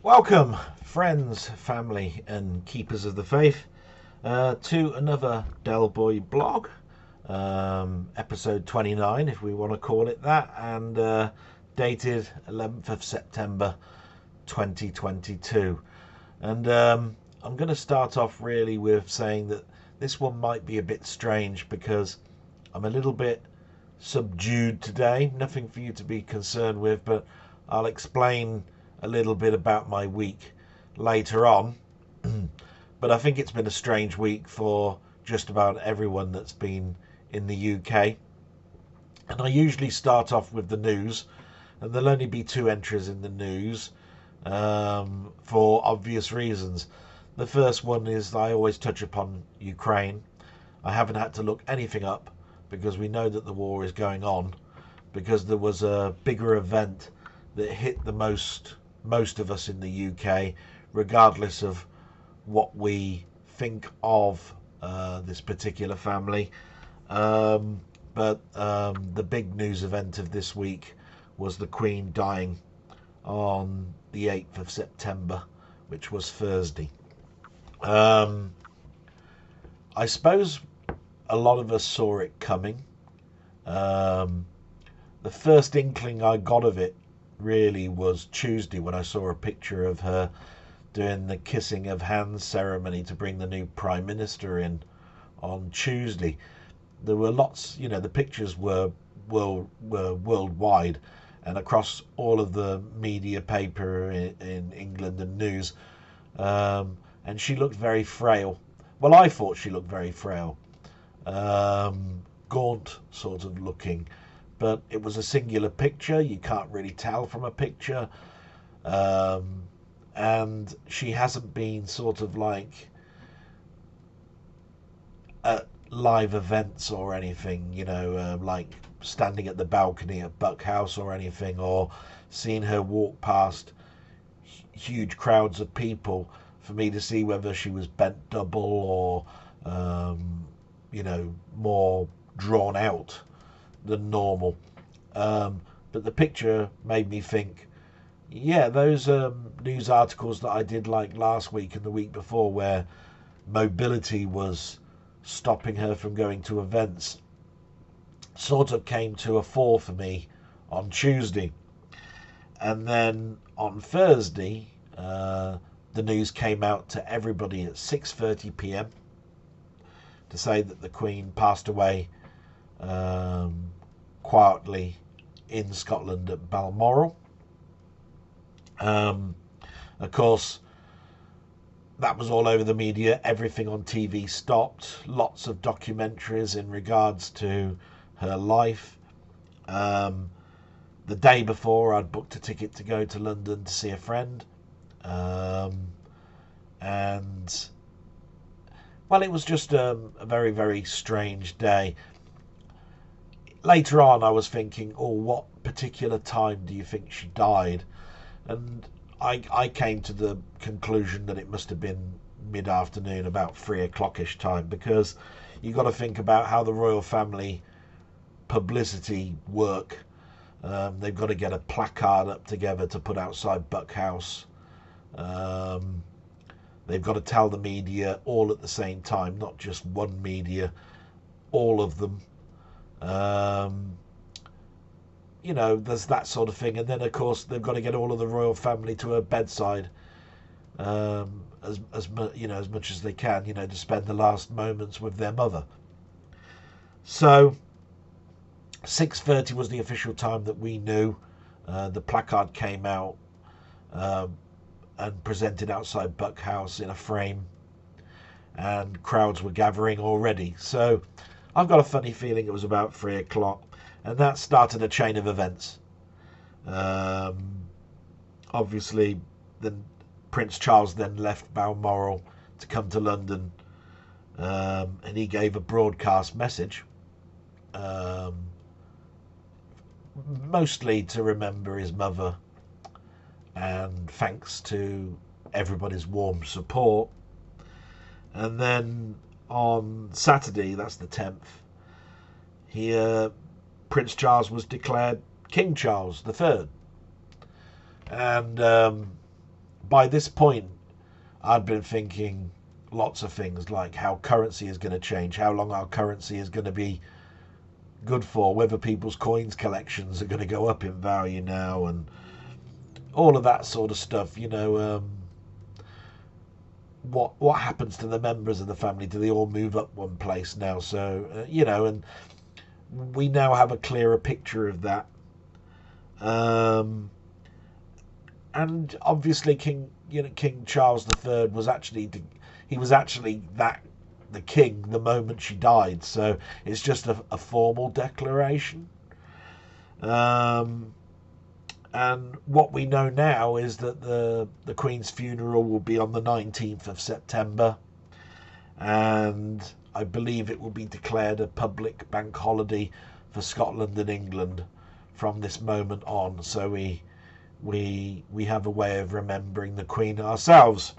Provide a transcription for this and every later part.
Welcome, friends, family, and keepers of the faith, to another Del Boy blog, episode 29, if we want to call it that, and dated 11th of September 2022. And I'm going to start off really with saying that this one might be a bit strange because I'm a little bit subdued today. Nothing for you to be concerned with, but I'll explain a little bit about my week later on. But I think it's been a strange week for just about everyone that's been in the UK. And I usually start off with the news, and there'll only be two entries in the news for obvious reasons. The first one is I always touch upon Ukraine. I haven't had to look anything up because we know that the war is going on, because there was a bigger event that hit the most of us in the UK, regardless of what we think of this particular family. But the big news event of this week was the Queen dying on the 8th of September, which was Thursday. I suppose a lot of us saw it coming. The first inkling I got of it really was Tuesday, when I saw a picture of her doing the kissing of hands ceremony to bring the new Prime Minister in on Tuesday. There were lots, the pictures were worldwide and across all of the media paper in England and news. And she looked very frail. Well, I thought she looked very frail. Gaunt sort of looking. But it was a singular picture. You can't really tell from a picture. And she hasn't been sort of like at live events or anything, like standing at the balcony at Buck House or anything, or seeing her walk past huge crowds of people for me to see whether she was bent double or, more drawn out than normal. But the picture made me think, yeah, those news articles that I did like last week and the week before, where mobility was stopping her from going to events, sort of came to a fore for me on Tuesday. And then on Thursday, the news came out to everybody at 6:30 p.m. to say that the Queen passed away quietly in Scotland at Balmoral. Of course, that was all over the media. Everything on TV stopped. Lots of documentaries in regards to her life. The day before, I'd booked a ticket to go to London to see a friend. And, well, it was just a very, very strange day. Later on, I was thinking, what particular time do you think she died? And I came to the conclusion that it must have been mid-afternoon, about 3 o'clock-ish time, because you've got to think about how the royal family publicity work. They've got to get a placard up together to put outside Buck House. They've got to tell the media all at the same time, not just one media, all of them. There's that sort of thing. And then, of course, they've got to get all of the royal family to her bedside as much as they can, to spend the last moments with their mother. So 6:30 was the official time that we knew. The placard came out and presented outside Buck House in a frame, and crowds were gathering already. So I've got a funny feeling it was about 3 o'clock, and that started a chain of events. Obviously, then Prince Charles then left Balmoral to come to London, and he gave a broadcast message, mostly to remember his mother, and thanks to everybody's warm support. And then on Saturday, that's the 10th, Prince Charles was declared King Charles III. And by this point, I'd been thinking lots of things, like how currency is going to change, how long our currency is going to be good for, whether people's coins collections are going to go up in value now, and all of that sort of stuff. What happens to the members of the family? Do they all move up one place now? So and we now have a clearer picture of that. And obviously King Charles III was actually the king the moment she died. So it's just a formal declaration. And what we know now is that the Queen's funeral will be on the 19th of September, and I believe it will be declared a public bank holiday for Scotland and England from this moment on. So we have a way of remembering the Queen ourselves.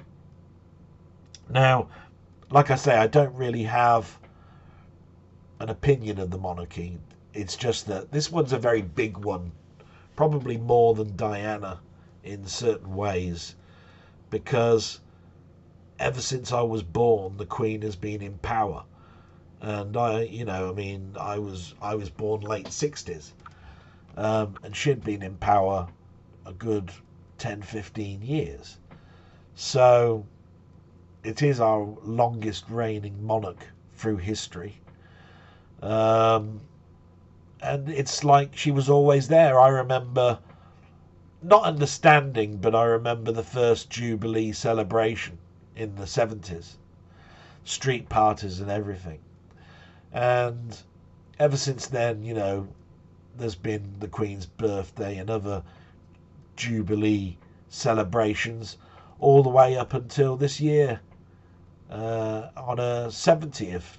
Now, like I say, I don't really have an opinion of the monarchy. It's just that this one's a very big one, probably more than Diana in certain ways, because ever since I was born, the Queen has been in power. And I was born late 60s, and she'd been in power a good 10-15 years. So it is our longest reigning monarch through history. And it's like she was always there. I remember not understanding, but I remember the first Jubilee celebration in the 70s. Street parties and everything. And ever since then, there's been the Queen's birthday and other Jubilee celebrations all the way up until this year on a 70th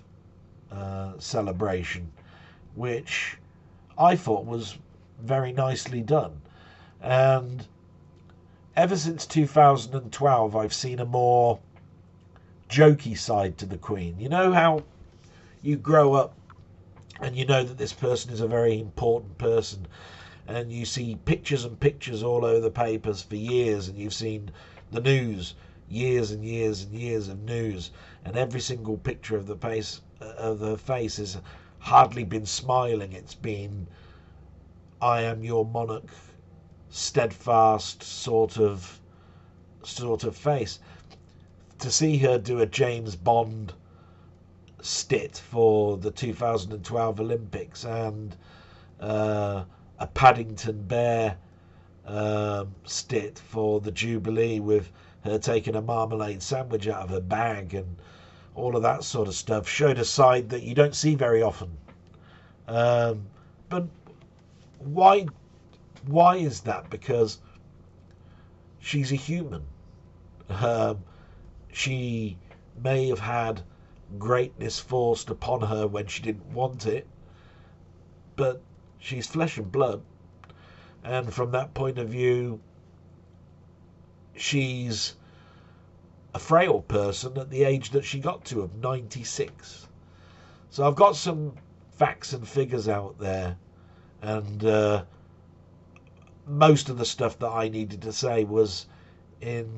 celebration, which I thought was very nicely done. And ever since 2012, I've seen a more jokey side to the Queen. You know how you grow up and you know that this person is a very important person, and you see pictures and pictures all over the papers for years, and you've seen the news, years and years and years of news, and every single picture of the face has hardly been smiling. It's been, I am your monarch, steadfast sort of face. To see her do a James Bond stit for the 2012 Olympics, and a Paddington Bear stit for the Jubilee, with her taking a marmalade sandwich out of her bag, and all of that sort of stuff, showed a side that you don't see very often. But why is that? Because she's a human. She may have had greatness forced upon her when she didn't want it, but she's flesh and blood, and from that point of view, she's a frail person at the age that she got to, of 96. So I've got some facts and figures out there, and most of the stuff that I needed to say was in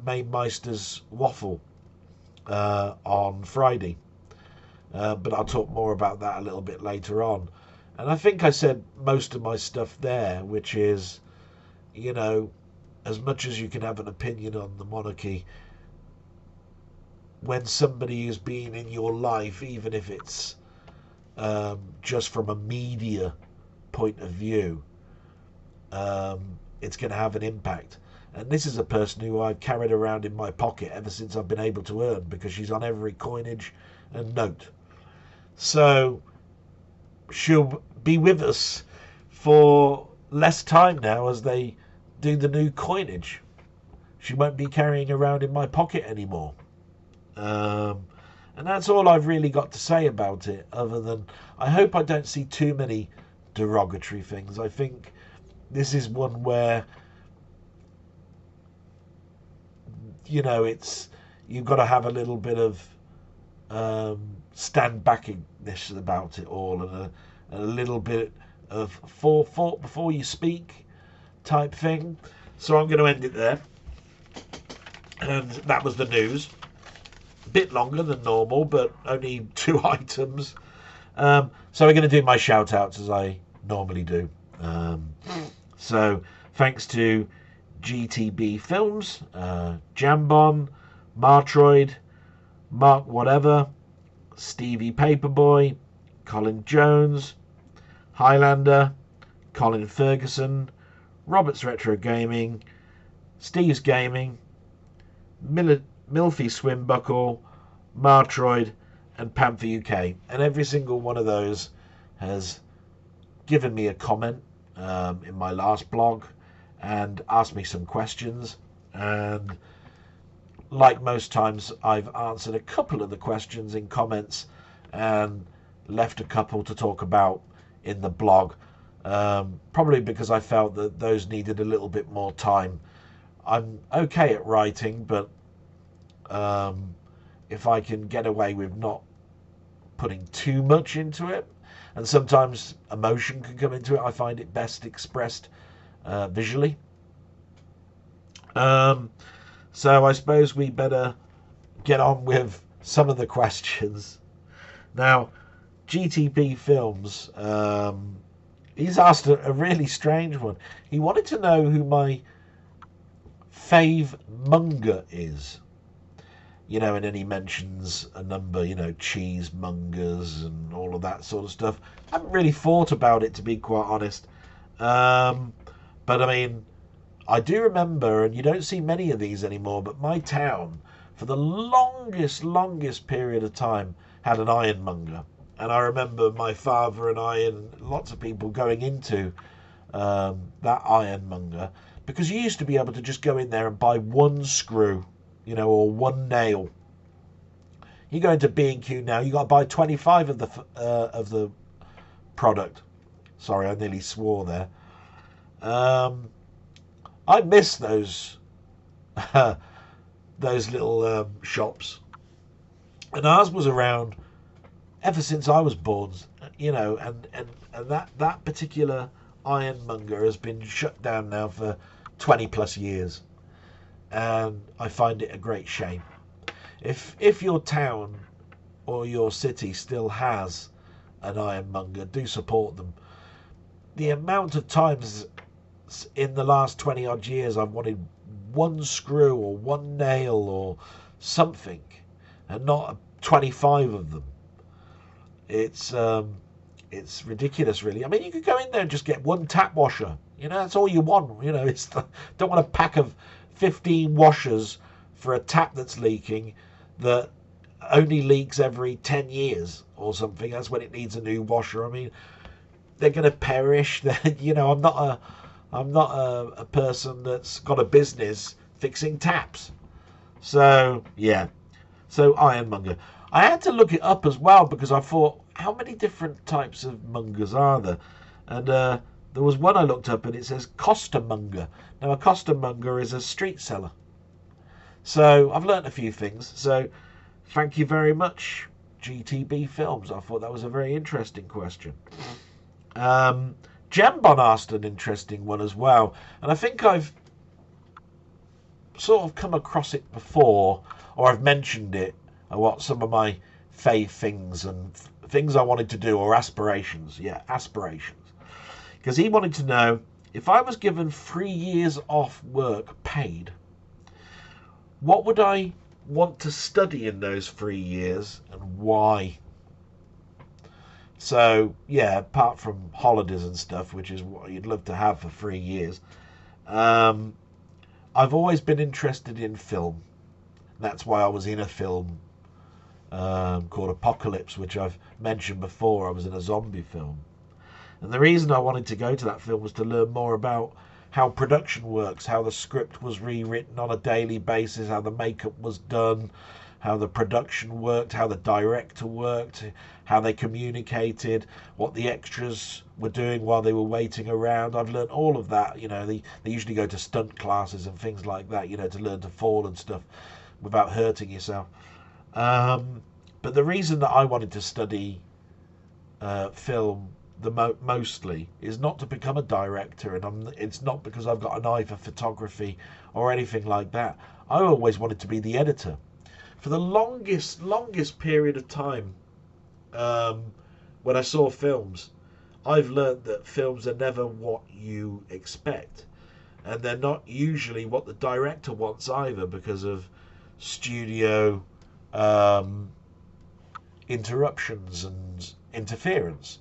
Mainmeister's waffle on Friday, but I'll talk more about that a little bit later on. And I think I said most of my stuff there, which is, as much as you can have an opinion on the monarchy, when somebody has been in your life, even if it's just from a media point of view, it's going to have an impact. And this is a person who I've carried around in my pocket ever since I've been able to earn, because she's on every coinage and note. So she'll be with us for less time now as they do the new coinage. She won't be carrying around in my pocket anymore. And that's all I've really got to say about it, other than I hope I don't see too many derogatory things. I think this is one where, you've got to have a little bit of stand backingness about it all, and a little bit of forethought before you speak type thing. So I'm going to end it there. And that was the news. A bit longer than normal, but only 2 items. So we're going to do my shout outs as I normally do. So thanks to GTB Films, Jambon, Martroid, Mark Whatever, Stevie Paperboy, Colin Jones, Highlander, Colin Ferguson, Roberts Retro Gaming, Steve's Gaming, Milfy Swimbuckle, Martroid, and Panther UK. And every single one of those has given me a comment in my last blog and asked me some questions. And like most times, I've answered a couple of the questions in comments and left a couple to talk about in the blog. Probably because I felt that those needed a little bit more time. I'm okay at writing, but if I can get away with not putting too much into it, and sometimes emotion can come into it, I find it best expressed visually. So I suppose we better get on with some of the questions. Now, GTP Films, he's asked a really strange one. He wanted to know who my fave monger is. You know, and then he mentions a number, you know, cheesemongers and all of that sort of stuff. I haven't really thought about it, to be quite honest. But I mean, I do remember, and you don't see many of these anymore, but my town, for the longest period of time, had an ironmonger. And I remember my father and I and lots of people going into that ironmonger, because you used to be able to just go in there and buy one screw, you know, or one nail. You go into B&Q now, you got to buy 25 of the product. Sorry, I nearly swore there. I miss those those little shops, and ours was around ever since I was born. You know, and that particular ironmonger has been shut down now for 20 plus years. And I find it a great shame. If your town or your city still has an ironmonger, do support them. The amount of times in the last 20 odd years I've wanted one screw or one nail or something, and not 25 of them. It's ridiculous, really. I mean, you could go in there and just get one tap washer. You know, that's all you want. You know, don't want a pack of 15 washers for a tap that's leaking that only leaks every 10 years or something. That's when it needs a new washer. I mean, they're going to perish. You know, I'm not a person that's got a business fixing taps. So yeah, so ironmonger. I had to look it up as well, because I thought, how many different types of mongers are there? And there was one I looked up and it says costermonger. Now, a costermonger is a street seller. So I've learnt a few things. So thank you very much, GTB Films. I thought that was a very interesting question. Jambon asked an interesting one as well. And I think I've sort of come across it before, or I've mentioned it, what some of my fave things and things I wanted to do, or aspirations. Yeah, aspirations. Because he wanted to know, if I was given 3 years off work paid, what would I want to study in those 3 years and why? So, yeah, apart from holidays and stuff, which is what you'd love to have for 3 years, I've always been interested in film. That's why I was in a film called Apocalypse, which I've mentioned before. I was in a zombie film. And the reason I wanted to go to that film was to learn more about how production works, how the script was rewritten on a daily basis, how the makeup was done, how the production worked, how the director worked, how they communicated, what the extras were doing while they were waiting around. I've learned all of that. You know, they usually go to stunt classes and things like that, you know, to learn to fall and stuff without hurting yourself. But the reason that I wanted to study film mostly is not to become a director, and it's not because I've got an eye for photography or anything like that. I always wanted to be the editor. For the longest period of time, when I saw films, I've learned that films are never what you expect. And they're not usually what the director wants either, because of studio interruptions and interference.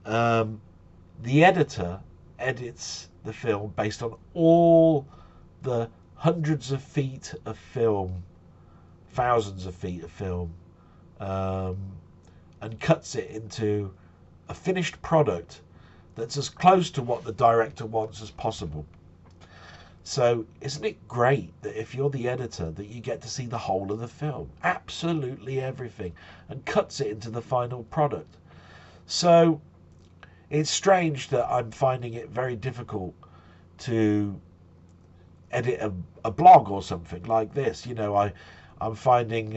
The editor edits the film based on all the hundreds of feet of film, thousands of feet of film, and cuts it into a finished product that's as close to what the director wants as possible. So isn't it great that if you're the editor that you get to see the whole of the film, absolutely everything, and cuts it into the final product? So it's strange that I'm finding it very difficult to edit a blog or something like this. You know, I'm finding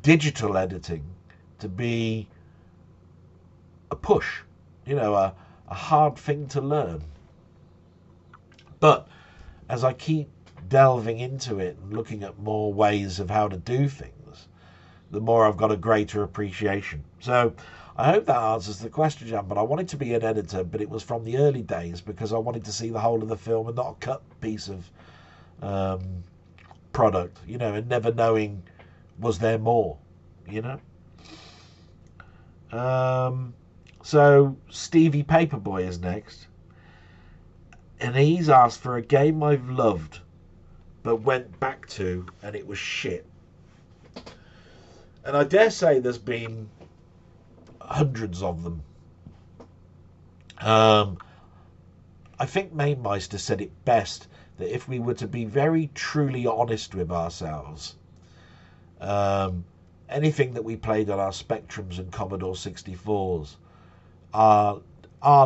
digital editing to be a push, you know, a hard thing to learn. But as I keep delving into it and looking at more ways of how to do things, the more I've got a greater appreciation. So I hope that answers the question, Jan. But I wanted to be an editor, but it was from the early days because I wanted to see the whole of the film and not a cut piece of product, you know, and never knowing was there more, you know. So Stevie Paperboy is next. And he's asked for a game I've loved, but went back to, and it was shit. And I dare say there's been hundreds of them. I think Mainmeister said it best, that if we were to be very truly honest with ourselves, anything that we played on our Spectrums and Commodore 64s are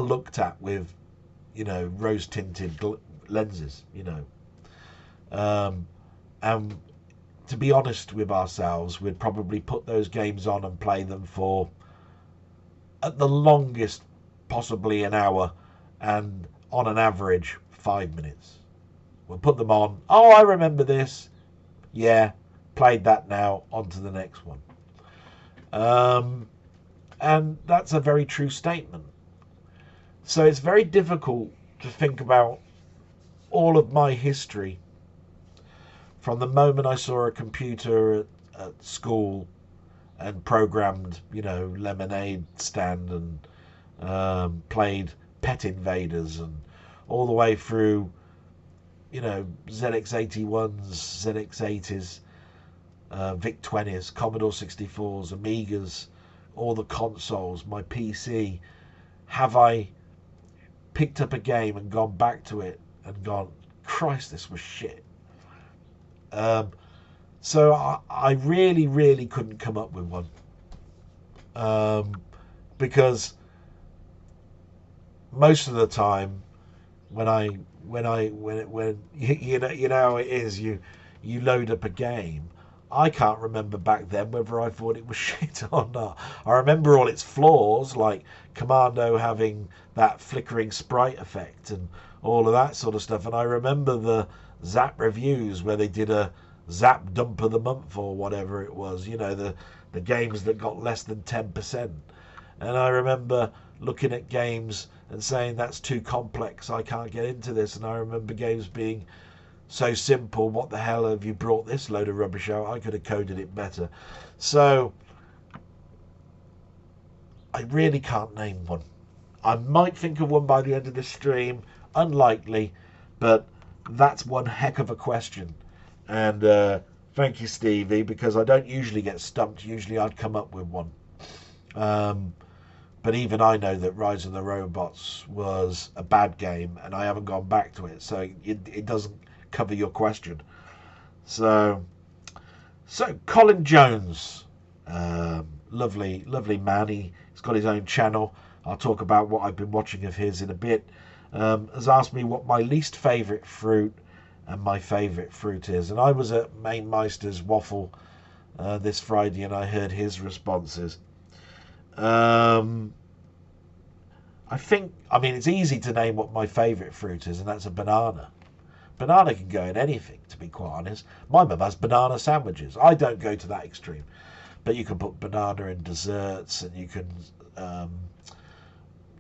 looked at with, you know, rose-tinted lenses, you know. And to be honest with ourselves, we'd probably put those games on and play them for, at the longest, possibly an hour, and on an average, 5 minutes. We'll put them on. Oh, I remember this. Yeah, played that now. On to the next one. And that's a very true statement. So it's very difficult to think about all of my history from the moment I saw a computer at school and programmed, you know, Lemonade Stand and played Pet Invaders, and all the way through, you know, ZX81s, ZX80s, VIC-20s, Commodore 64s, Amigas, all the consoles, my PC. Have I picked up a game and gone back to it and gone, Christ, this was shit? So I really couldn't come up with one, because most of the time when you know how it is, you load up a game, I can't remember back then whether I thought it was shit or not. I remember all its flaws, like Commando having that flickering sprite effect and all of that sort of stuff. And I remember the Zap reviews where they did a Zap dump of the month or whatever it was, you know, the games that got less than 10%. And I remember looking at games and saying, that's too complex, I can't get into this. And I remember games being so simple, what the hell have you brought this load of rubbish out? I could have coded it better. So I really can't name one. I might think of one by the end of the stream, unlikely, but that's one heck of a question. And thank you, Stevie, because I don't usually get stumped. Usually I'd come up with one. But even I know that Rise of the Robots was a bad game, and I haven't gone back to it, so it doesn't cover your question. So Colin Jones, lovely man. He's got his own channel. I'll talk about what I've been watching of his in a bit. Has asked me what my least favourite fruit and my favourite fruit is. And I was at Mainmeister's Waffle this Friday, and I heard his responses. I mean, it's easy to name what my favourite fruit is, and that's a banana. Banana can go in anything, to be quite honest. My mum has banana sandwiches. I don't go to that extreme, but you can put banana in desserts, and you can,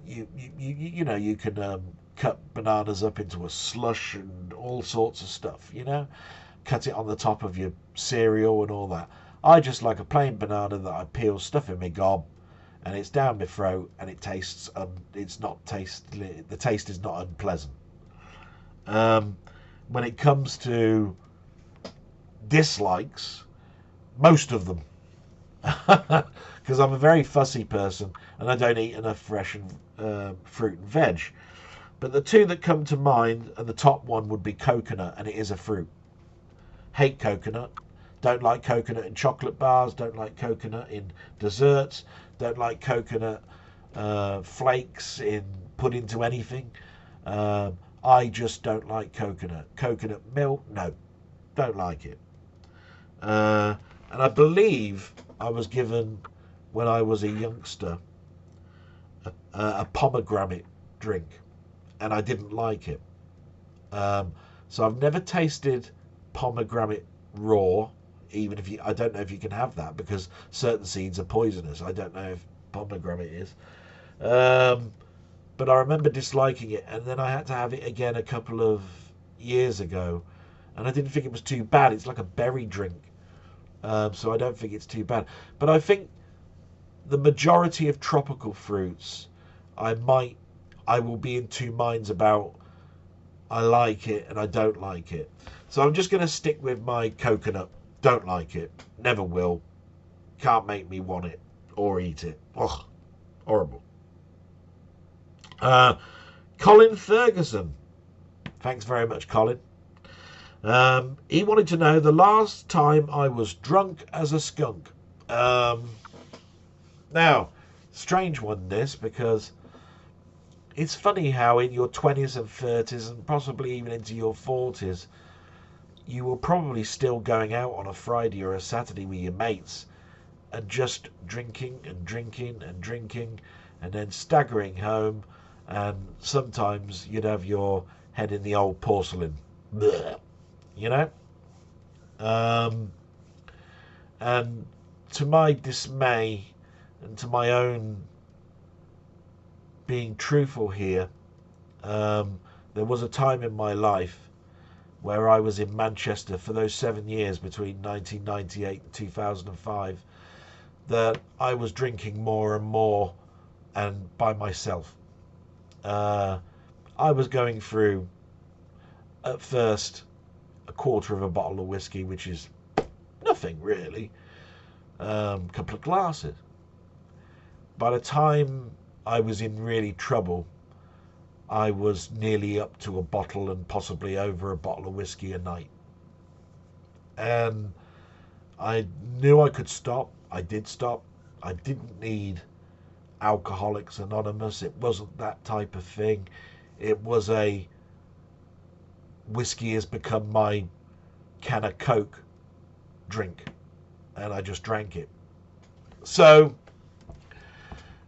you can cut bananas up into a slush and all sorts of stuff. Cut it on the top of your cereal and all that. I just like a plain banana that I peel, stuff in my gob, and it's down my throat, and it tastes. The taste is not unpleasant. When it comes to dislikes, most of them, because I'm a very fussy person and I don't eat enough fresh and fruit and veg. But the two that come to mind, and the top one would be coconut, and it is a fruit. Hate coconut. Don't like coconut in chocolate bars. Don't like coconut in desserts. Don't like coconut flakes put into anything. I just don't like coconut. Coconut milk, no, don't like it. And I believe I was given, when I was a youngster, a pomegranate drink, and I didn't like it. So I've never tasted pomegranate raw, even if I don't know if you can have that, because certain seeds are poisonous. I don't know if pomegranate is. But I remember disliking it, and then I had to have it again a couple of years ago, and I didn't think it was too bad. It's like a berry drink, so I don't think it's too bad. But I think the majority of tropical fruits, I will be in two minds about. I like it and I don't like it. So I'm just going to stick with my coconut. Don't like it. Never will. Can't make me want it or eat it. Ugh, horrible. Colin Ferguson. Thanks very much, Colin. He wanted to know the last time I was drunk as a skunk. Now, strange one this, because it's funny how in your 20s and 30s and possibly even into your 40s, you were probably still going out on a Friday or a Saturday with your mates and just drinking and drinking and drinking and then staggering home, and sometimes you'd have your head in the old porcelain. Blech, and to my dismay and to my own being truthful here, there was a time in my life where I was in Manchester for those 7 years between 1998 and 2005 that I was drinking more and more and by myself. I was going through, at first, a quarter of a bottle of whiskey, which is nothing really, couple of glasses. By the time I was in really trouble, I was nearly up to a bottle and possibly over a bottle of whiskey a night. And I knew I could stop. I did stop. I didn't need Alcoholics Anonymous. It wasn't that type of thing. It was a whiskey has become my can of Coke drink, and I just drank it. So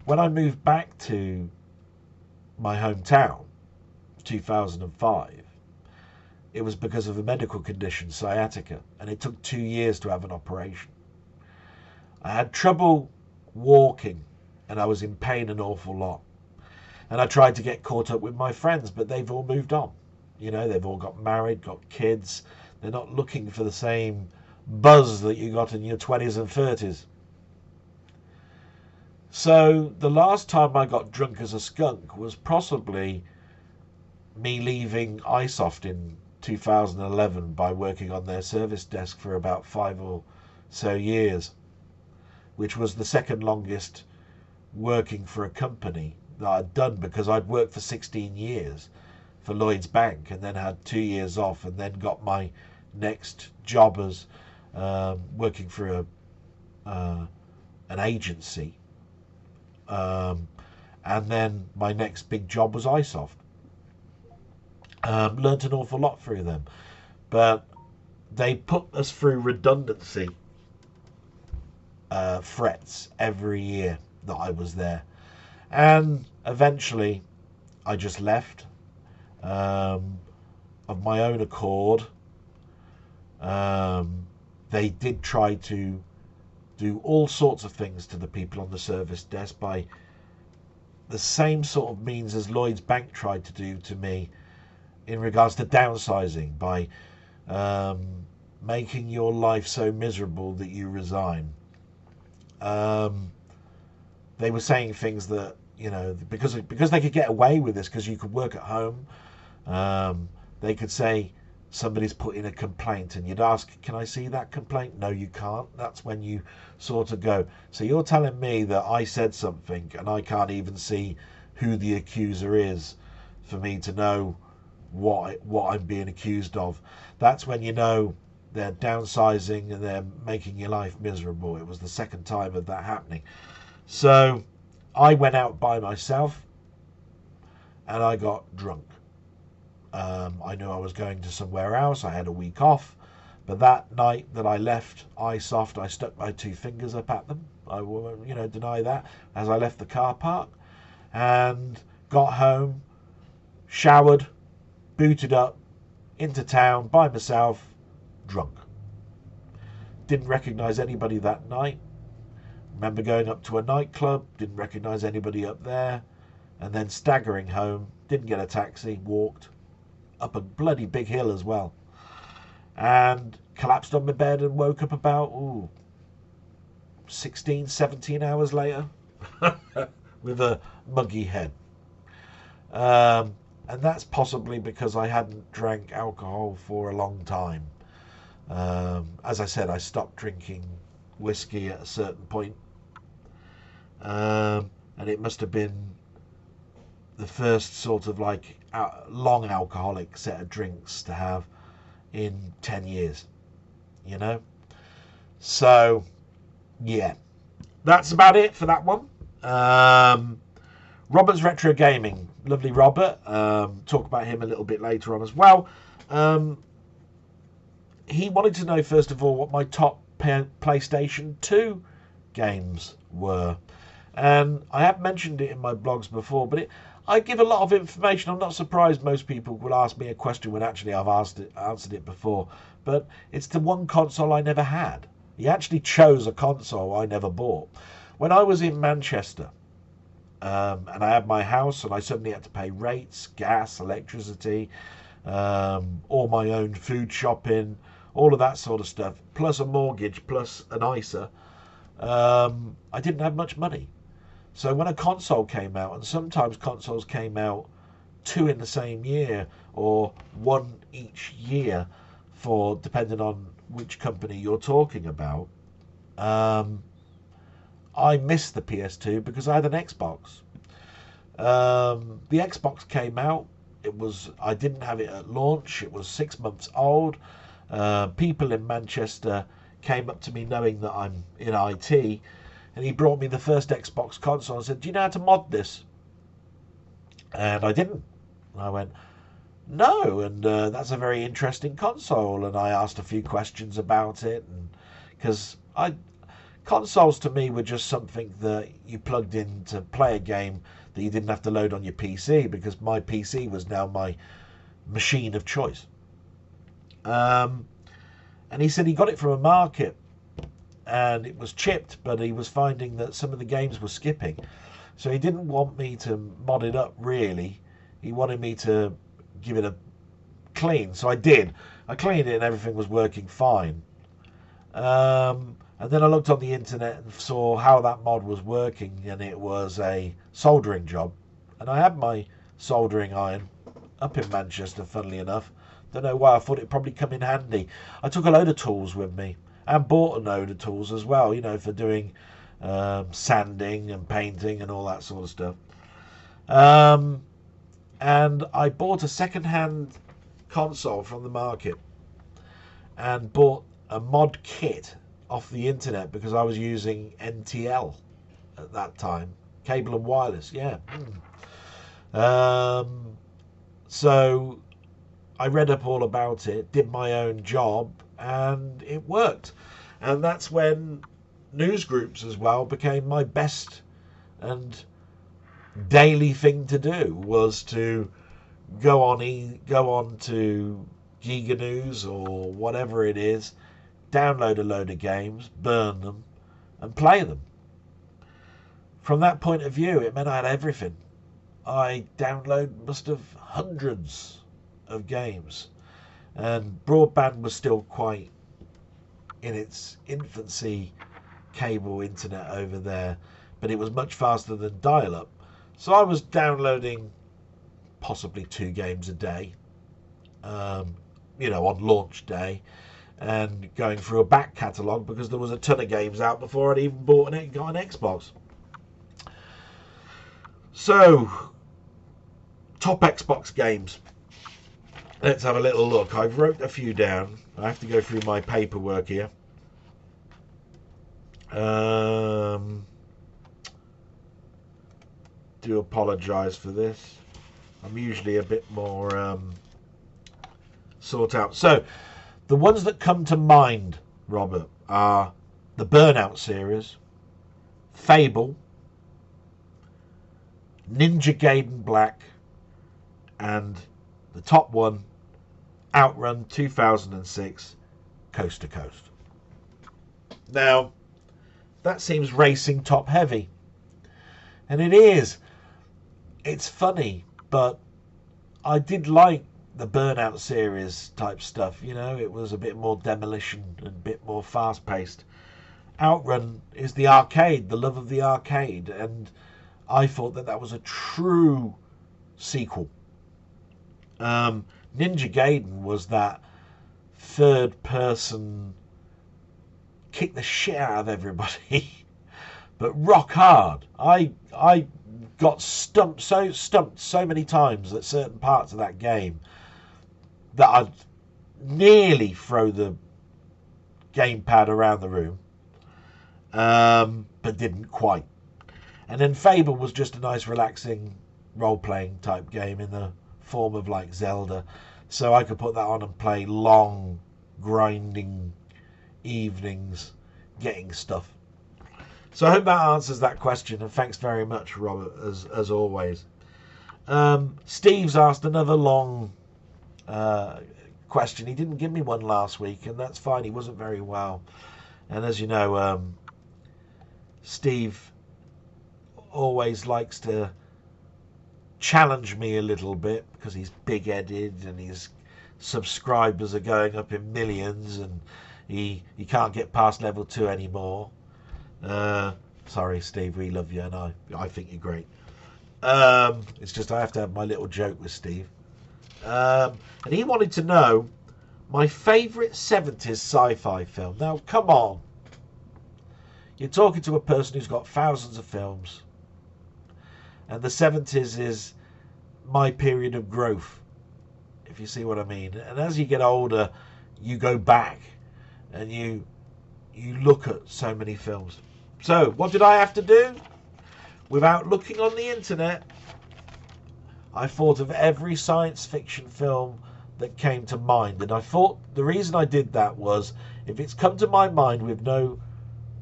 when I moved back to my hometown, 2005, it was because of a medical condition, sciatica, and it took 2 years to have an operation. I had trouble walking, and I was in pain an awful lot. And I tried to get caught up with my friends, but they've all moved on. They've all got married, got kids. They're not looking for the same buzz that you got in your 20s and 30s. So the last time I got drunk as a skunk was possibly me leaving iSoft in 2011 by working on their service desk for about 5 or so years, which was the second longest working for a company that I'd done, because I'd worked for 16 years for Lloyd's Bank and then had 2 years off and then got my next job as working for an agency. And then my next big job was iSoft. Learned an awful lot through them. But they put us through redundancy threats every year that I was there. And eventually I just left. of my own accord, they did try to do all sorts of things to the people on the service desk by the same sort of means as Lloyd's Bank tried to do to me in regards to downsizing, by making your life so miserable that you resign. They were saying things that, you know, because they could get away with this, because you could work at home, they could say somebody's put in a complaint, and you'd ask, can I see that complaint? No, you can't. That's when you sort of go, so you're telling me that I said something and I can't even see who the accuser is for me to know what I'm being accused of. That's when you know they're downsizing and they're making your life miserable. It was the second time of that happening. So I went out by myself and I got drunk. I knew I was going to somewhere else. I had a week off. But that night that I left iSoft, I stuck my two fingers up at them. I won't, deny that, as I left the car park and got home, showered, booted up, into town by myself, drunk. Didn't recognise anybody that night. Remember going up to a nightclub, didn't recognise anybody up there, and then staggering home, didn't get a taxi, walked up a bloody big hill as well, and collapsed on my bed and woke up about 16, 17 hours later with a muggy head. And that's possibly because I hadn't drank alcohol for a long time. As I said, I stopped drinking whiskey at a certain point. And it must have been the first sort of like long alcoholic set of drinks to have in 10 years, So, yeah, that's about it for that one. Robert's Retro Gaming, lovely Robert. Talk about him a little bit later on as well. He wanted to know, first of all, what my top PlayStation 2 games were. And I have mentioned it in my blogs before, but I give a lot of information. I'm not surprised most people will ask me a question when actually I've answered it before. But it's the one console I never had. He actually chose a console I never bought. When I was in Manchester, and I had my house, and I suddenly had to pay rates, gas, electricity, all my own food shopping, all of that sort of stuff, plus a mortgage, plus an ISA, I didn't have much money. So when a console came out, and sometimes consoles came out 2 in the same year, or 1 each year, for depending on which company you're talking about, I missed the PS2 because I had an Xbox. The Xbox came out. I didn't have it at launch. It was 6 months old. People in Manchester came up to me knowing that I'm in IT, and he brought me the first Xbox console and said, do you know how to mod this? And I didn't. And I went, no, and that's a very interesting console. And I asked a few questions about it, and because consoles to me were just something that you plugged in to play a game that you didn't have to load on your PC, because my PC was now my machine of choice. And he said he got it from a market and it was chipped, but he was finding that some of the games were skipping. So he didn't want me to mod it up really. He wanted me to give it a clean. So I did. I cleaned it and everything was working fine. And then I looked on the internet and saw how that mod was working, and it was a soldering job. And I had my soldering iron up in Manchester, funnily enough. Don't know why, I thought it'd probably come in handy. I took a load of tools with me and bought a load of tools as well, for doing sanding and painting and all that sort of stuff. And I bought a second-hand console from the market and bought a mod kit off the internet because I was using NTL at that time, cable and wireless, yeah. So I read up all about it, did my own job, and it worked. And that's when news groups as well became my best and daily thing to do, was to go on to Giga News or whatever it is, download a load of games, burn them, and play them. From that point of view, it meant I had everything. I must have hundreds of games, and broadband was still quite in its infancy, cable internet over there, but it was much faster than dial-up. So I was downloading possibly 2 games a day, on launch day, and going through a back catalogue because there was a ton of games out before I'd even got an Xbox. So, top Xbox games. Let's have a little look. I've wrote a few down. I have to go through my paperwork here. Do apologise for this. I'm usually a bit more sort out. So, the ones that come to mind, Robert, are the Burnout series, Fable, Ninja Gaiden Black, and the top one, Outrun 2006 Coast to Coast. Now, that seems racing top heavy. And it is. It's funny, but I did like the Burnout series type stuff. It was a bit more demolition and a bit more fast paced. Outrun is the arcade, the love of the arcade, and I thought that was a true sequel. Ninja Gaiden was that third person kick the shit out of everybody, but rock hard. I got stumped so many times at certain parts of that game that I'd nearly throw the gamepad around the room, but didn't quite. And then Fable was just a nice relaxing role-playing type game in the form of like Zelda, so I could put that on and play long grinding evenings getting stuff. So I hope that answers that question, and thanks very much, Robert, as always. Steve's asked another long question. He didn't give me one last week, and that's fine. He wasn't very well, and as you know, Steve always likes to challenge me a little bit because he's big-headed and his subscribers are going up in millions, and he can't get past level 2 anymore. Sorry, Steve, we love you, and I think you're great. It's just I have to have my little joke with Steve. And he wanted to know my favourite 70s sci-fi film. Now, come on. You're talking to a person who's got thousands of films, and the 70s is my period of growth, if you see what I mean. And as you get older, you go back and you look at so many films. So, what did I have to do? Without looking on the internet, I thought of every science fiction film that came to mind. And I thought the reason I did that was, if it's come to my mind with no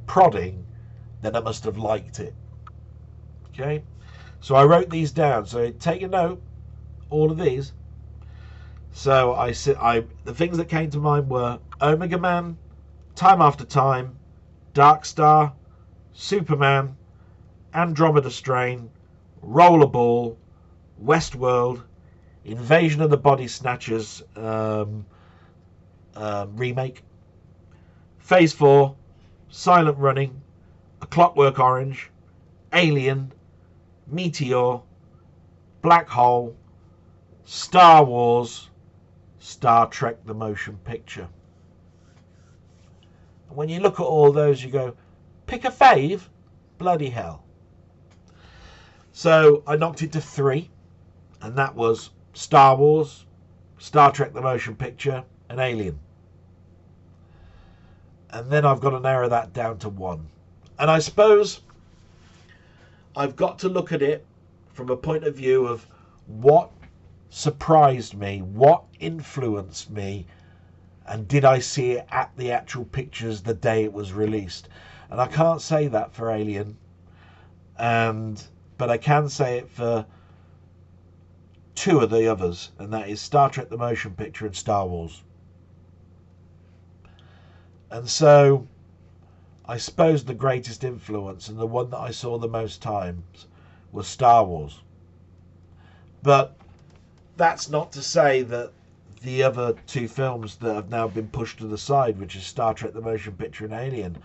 prodding, then I must have liked it. Okay? So I wrote these down. So take a note, all of these. So the things that came to mind were Omega Man, Time After Time, Dark Star, Superman, Andromeda Strain, Rollerball, Westworld, Invasion of the Body Snatchers remake, Phase 4, Silent Running, A Clockwork Orange, Alien, Meteor, Black Hole, Star Wars, Star Trek the Motion Picture. And when you look at all those, you go, pick a fave? Bloody hell. So I knocked it to 3, and that was Star Wars, Star Trek the Motion Picture, and Alien. And then I've got to narrow that down to 1. And I suppose I've got to look at it from a point of view of what surprised me, what influenced me, and did I see it at the actual pictures the day it was released. And I can't say that for Alien, but I can say it for two of the others, and that is Star Trek the Motion Picture and Star Wars. And so I suppose the greatest influence, and the one that I saw the most times, was Star Wars. But that's not to say that the other two films that have now been pushed to the side, which is Star Trek the Motion Picture and Alien,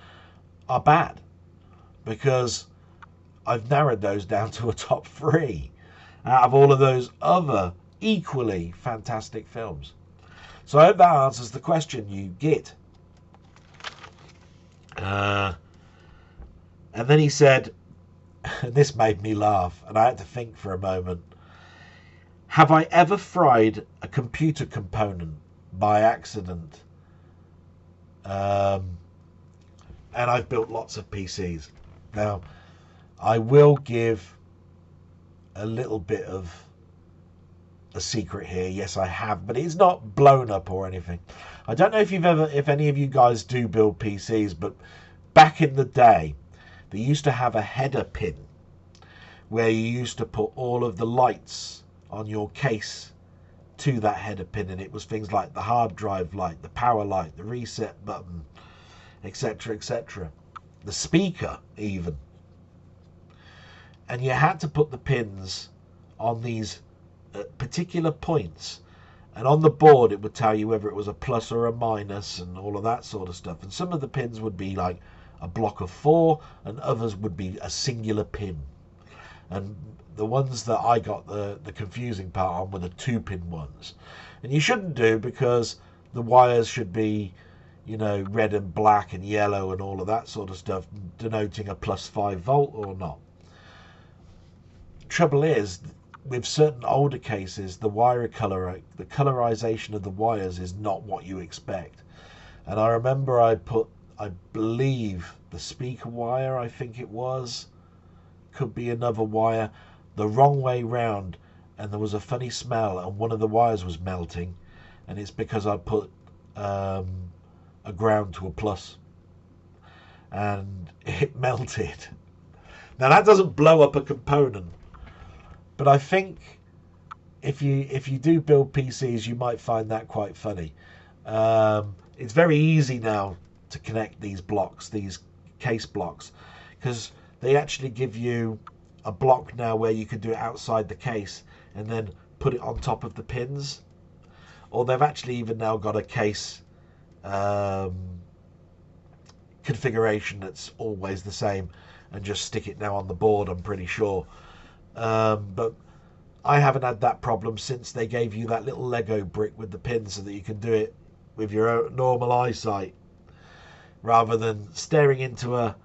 are bad. Because I've narrowed those down to a top 3 out of all of those other equally fantastic films. So I hope that answers the question you get. And then he said, and this made me laugh, and I had to think for a moment, have I ever fried a computer component by accident? And I've built lots of PCs. Now, I will give a little bit of a secret here. Yes, I have, but it's not blown up or anything. I don't know if any of you guys do build PCs, but back in the day, they used to have a header pin where you used to put all of the lights on your case to that header pin, and it was things like the hard drive light, the power light, the reset button, etc., etc., the speaker even. And you had to put the pins on these particular points, and on the board it would tell you whether it was a plus or a minus and all of that sort of stuff. And some of the pins would be like a block of 4, and others would be a singular pin. And the ones that I got the confusing part on were the 2-pin ones. And you shouldn't do, because the wires should be, you know, red and black and yellow and all of that sort of stuff, denoting a plus 5 volt or not. Trouble is, with certain older cases, the colorization of the wires is not what you expect. And I remember I believe the speaker wire, I think it was, could be another wire, the wrong way round, and there was a funny smell, and one of the wires was melting, and it's because I put a ground to a plus, and it melted. Now that doesn't blow up a component, but I think if you do build PCs, you might find that quite funny. It's very easy now to connect these blocks, these case blocks, because they actually give you a block now where you can do it outside the case and then put it on top of the pins. Or they've actually even now got a case configuration that's always the same, and just stick it now on the board, I'm pretty sure. But I haven't had that problem since they gave you that little Lego brick with the pins, so that you can do it with your normal eyesight, rather than staring into a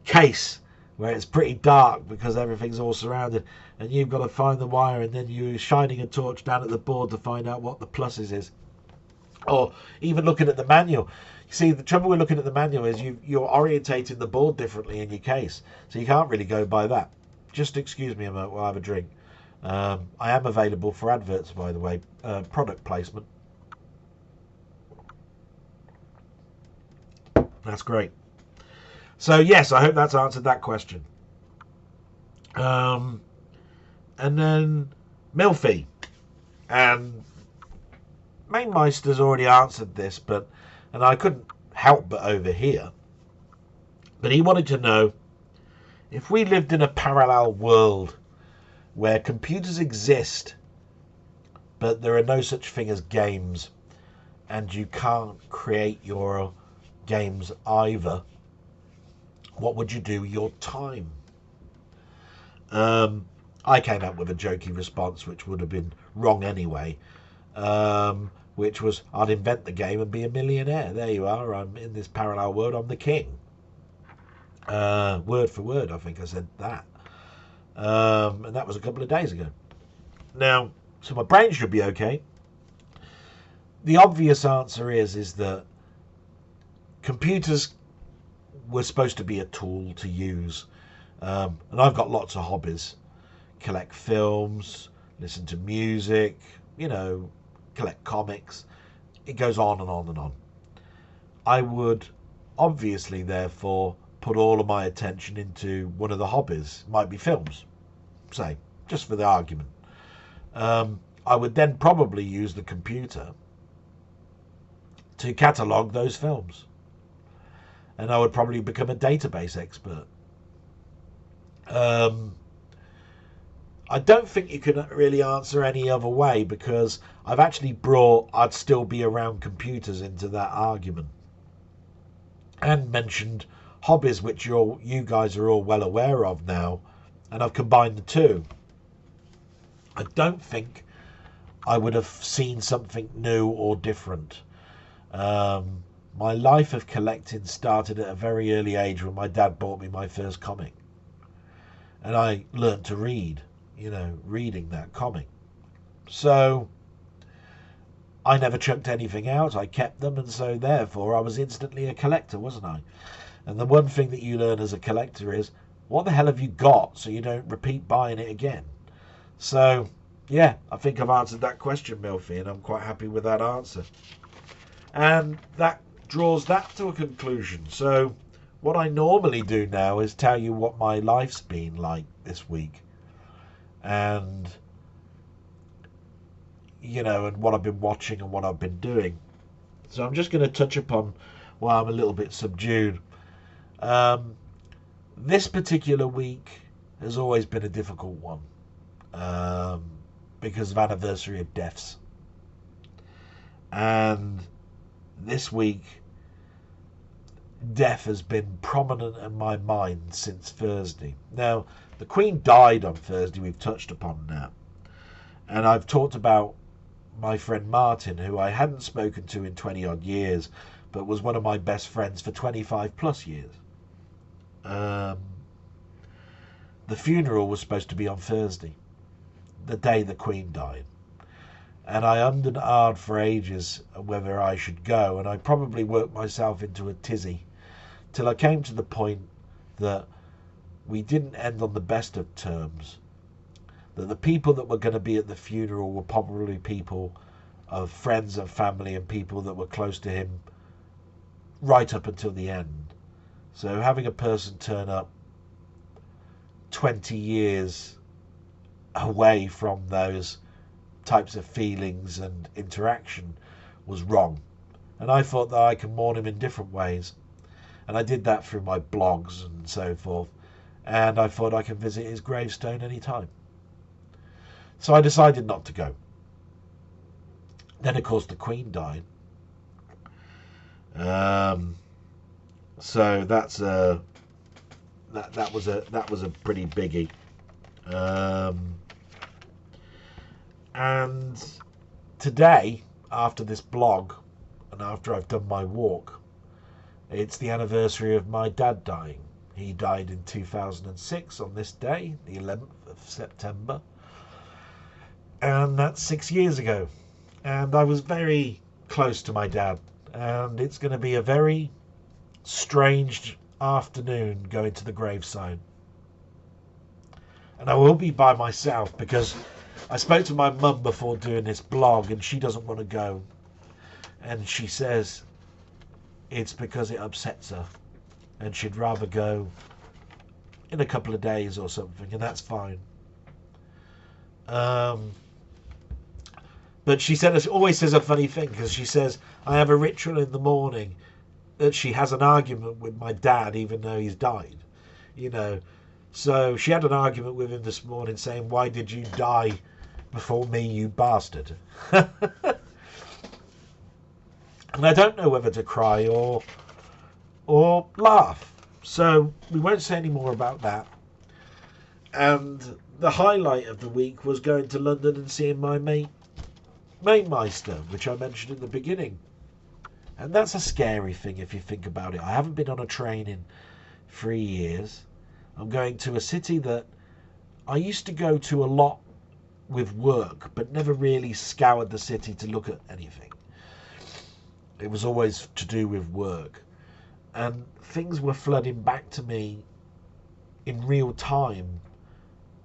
case where it's pretty dark because everything's all surrounded, and you've got to find the wire, and then you're shining a torch down at the board to find out what the pluses is. Or even looking at the manual. You see, the trouble with looking at the manual is you're orientating the board differently in your case, so you can't really go by that. Just excuse me a moment while I have a drink. I am available for adverts, by the way, product placement. That's great. So yes, I hope that's answered that question. And then Milfy, and Mainmeister's already answered this, and I couldn't help but overhear. But he wanted to know, if we lived in a parallel world where computers exist, but there are no such thing as games, and you can't create your games either, what would you do with your time? I came up with a jokey response, which would have been wrong anyway, which was, I'd invent the game and be a millionaire. There you are, I'm in this parallel world, I'm the king. Word for word, I think I said that. And that was a couple of days ago. Now, so my brain should be okay. The obvious answer is that computers were supposed to be a tool to use. And I've got lots of hobbies. Collect films, listen to music, you know, collect comics. It goes on and on and on. I would obviously, therefore, put all of my attention into one of the hobbies. Might be films, say, just for the argument. I would then probably use the computer to catalogue those films. And I would probably become a database expert. I don't think you can really answer any other way, because I've actually brought I'd still be around computers into that argument. And mentioned Hobbies, which you guys are all well aware of now, and I've combined the two. I don't think I would have seen something new or different. My life of collecting started at a very early age when my dad bought me my first comic. And I learnt to read, reading that comic. So I never chucked anything out. I kept them, and so therefore I was instantly a collector, wasn't I? And the one thing that you learn as a collector is, what the hell have you got, so you don't repeat buying it again? So, yeah, I think I've answered that question, Milfy, and I'm quite happy with that answer. And that draws that to a conclusion. So what I normally do now is tell you what my life's been like this week. And, and what I've been watching and what I've been doing. So I'm just going to touch upon why I'm a little bit subdued. This particular week has always been a difficult one, because of anniversary of deaths. And this week, death has been prominent in my mind since Thursday. Now, the Queen died on Thursday, we've touched upon that. And I've talked about my friend Martin, who I hadn't spoken to in 20 odd years, but was one of my best friends for 25 plus years. The funeral was supposed to be on Thursday, the day the Queen died. And I ummed and ahed for ages whether I should go, and I probably worked myself into a tizzy, till I came to the point that we didn't end on the best of terms, that the people that were going to be at the funeral were probably people of friends and family and people that were close to him right up until the end. So having a person turn up 20 years away from those types of feelings and interaction was wrong. And I thought that I could mourn him in different ways. And I did that through my blogs and so forth. And I thought I could visit his gravestone any time. So I decided not to go. Then, of course, the Queen died. So that was a pretty biggie. And today, after this blog, and after I've done my walk, it's the anniversary of my dad dying. He died in 2006 on this day, the 11th of September. And that's 6 years ago. And I was very close to my dad. And it's going to be a very strange afternoon going to the graveside. And I will be by myself, because I spoke to my mum before doing this blog, and she doesn't want to go. And she says it's because it upsets her, and she'd rather go in a couple of days or something, and that's fine. But she said, it always says a funny thing, because she says, I have a ritual in the morning that she has an argument with my dad even though he's died. So she had an argument with him this morning saying, why did you die before me, you bastard? And I don't know whether to cry or laugh. So we won't say any more about that. And the highlight of the week was going to London and seeing my mate Meister, which I mentioned in the beginning. And that's a scary thing if you think about it. I haven't been on a train in 3 years. I'm going to a city that I used to go to a lot with work, but never really scoured the city to look at anything. It was always to do with work. And things were flooding back to me in real time,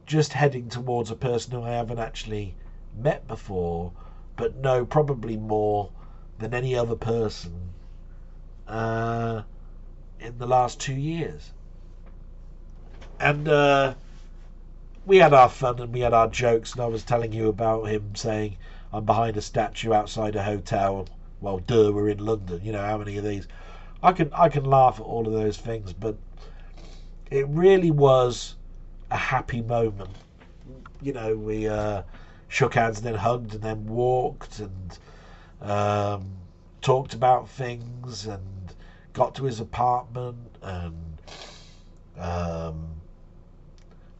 just heading towards a person who I haven't actually met before, but know probably more than any other person in the last 2 years. And we had our fun and we had our jokes, and I was telling you about him saying I'm behind a statue outside a hotel. Well, duh, we're in London. You know, how many of these? I can laugh at all of those things, but it really was a happy moment. You know, we shook hands and then hugged and then walked and talked about things and got to his apartment and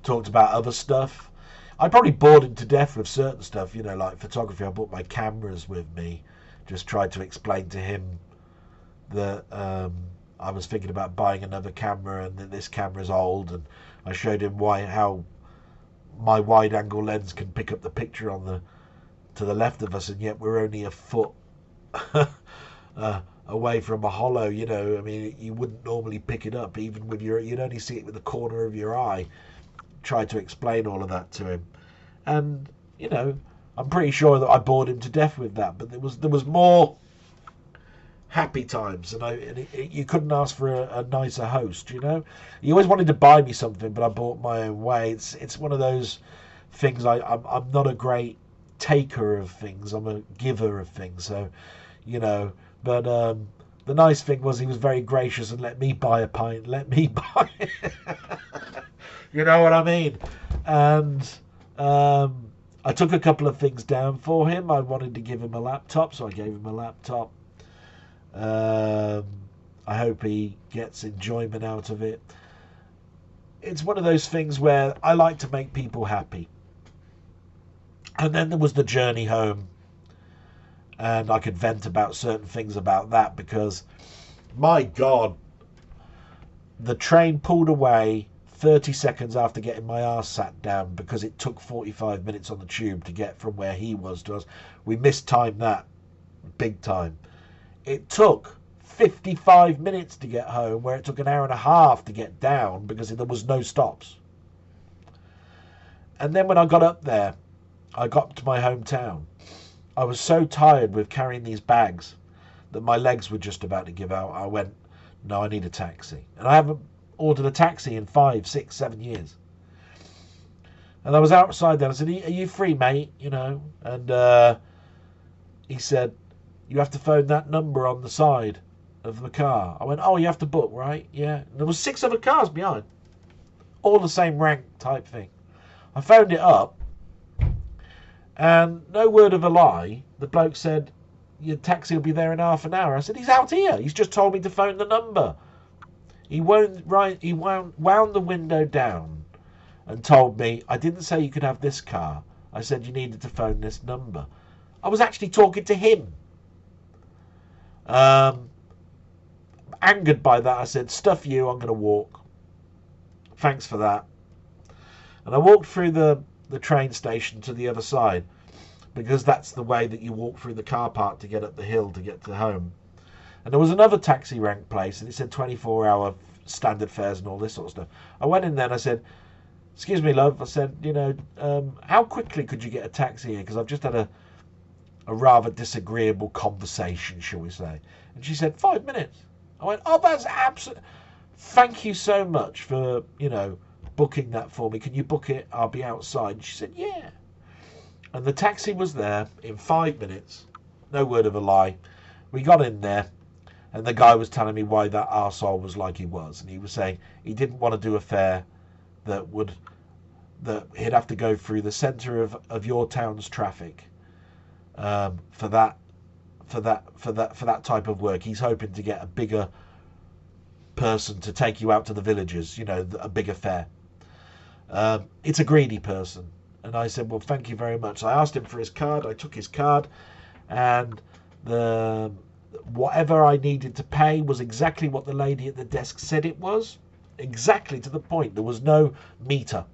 talked about other stuff. I probably bored him to death with certain stuff, you know, like photography. I brought my cameras with me, just tried to explain to him that I was thinking about buying another camera and that this camera's old, and I showed him how my wide angle lens can pick up the picture to the left of us, and yet we're only a foot away from a hollow. You know, I mean, you wouldn't normally pick it up, even with you'd only see it with the corner of your eye. Tried to explain all of that to him, and you know, I'm pretty sure that I bored him to death with that. But there was more happy times, and you couldn't ask for a nicer host. You know, he always wanted to buy me something, but I bought my own way. It's one of those things. I'm not a great taker of things. I'm a giver of things. So, you know, but the nice thing was he was very gracious and let me buy a pint. Let me buy it. You know what I mean? And I took a couple of things down for him. I wanted to give him a laptop, so I gave him a laptop. I hope he gets enjoyment out of it. It's one of those things where I like to make people happy. And then there was the journey home. And I could vent about certain things about that because, my God, the train pulled away 30 seconds after getting my arse sat down because it took 45 minutes on the tube to get from where he was to us. We mistimed that big time. It took 55 minutes to get home, where it took an hour and a half to get down because there was no stops. And then when I got up there, I got to my hometown. I was so tired with carrying these bags that my legs were just about to give out. I went, no, I need a taxi. And I haven't ordered a taxi in 5, 6, 7 years. And I was outside there. I said, are you free, mate? You know, and he said, you have to phone that number on the side of the car. I went, oh, you have to book, right? Yeah. And there was 6 other cars behind. All the same rank type thing. I phoned it up. And no word of a lie, the bloke said, your taxi will be there in half an hour. I said, he's out here. He's just told me to phone the number. He wound the window down and told me, I didn't say you could have this car. I said you needed to phone this number. I was actually talking to him. Angered by that, I said, stuff you, I'm going to walk. Thanks for that. And I walked through the train station to the other side, because that's the way that you walk through the car park to get up the hill to get to home. And there was another taxi rank place, and it said 24-hour standard fares and all this sort of stuff. I went in there and I said, excuse me, love. I said, you know, how quickly could you get a taxi here? Because I've just had a rather disagreeable conversation, shall we say. And she said, 5 minutes. I went, oh, that's absolute. Thank you so much for, you know, booking that for me. Can you book it? I'll be outside. And she said, yeah. And the taxi was there in 5 minutes. No word of a lie. We got in there. And the guy was telling me why that arsehole was like he was. And he was saying he didn't want to do a fare that he'd have to go through the centre of your town's traffic for that type of work. He's hoping to get a bigger person to take you out to the villages, you know, a bigger fare. It's a greedy person. And I said, well, thank you very much. I asked him for his card. I took his card, and whatever I needed to pay was exactly what the lady at the desk said it was. Exactly to the point. There was no meter.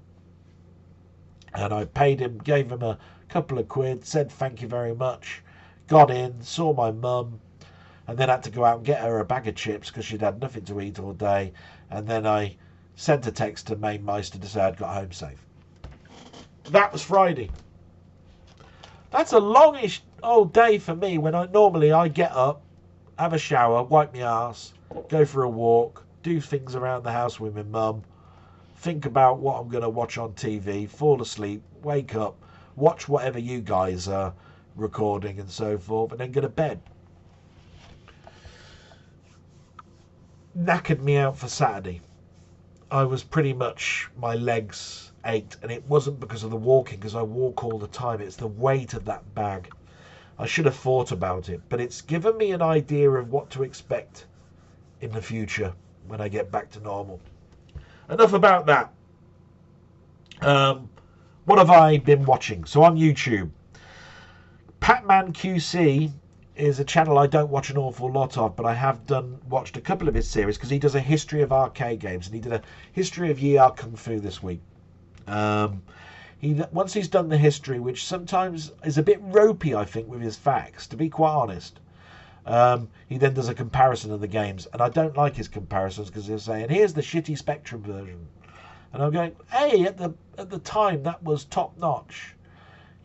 And I paid him, gave him a couple of quid, said thank you very much, got in, saw my mum, and then had to go out and get her a bag of chips because she'd had nothing to eat all day. And then I sent a text to Mainmeister to say I'd got home safe. That was Friday. That's a longish old day for me when normally I get up, have a shower, wipe my arse, go for a walk, do things around the house with my mum, think about what I'm going to watch on TV, fall asleep, wake up, watch whatever you guys are recording and so forth, and then go to bed. Knackered me out for Saturday. I was pretty much, my legs ached, and it wasn't because of the walking, because I walk all the time. It's the weight of that bag. I should have thought about it, but it's given me an idea of what to expect in the future when I get back to normal. Enough about that. What have I been watching? So on YouTube, Pac-Man QC is a channel I don't watch an awful lot of, but I have watched a couple of his series because he does a history of arcade games, and he did a history of Yi Kung Fu this week. Once he's done the history, which sometimes is a bit ropey, I think, with his facts, to be quite honest, he then does a comparison of the games, and I don't like his comparisons because he'll say, and here's the shitty Spectrum version, and I'm going, hey, at the time that was top notch.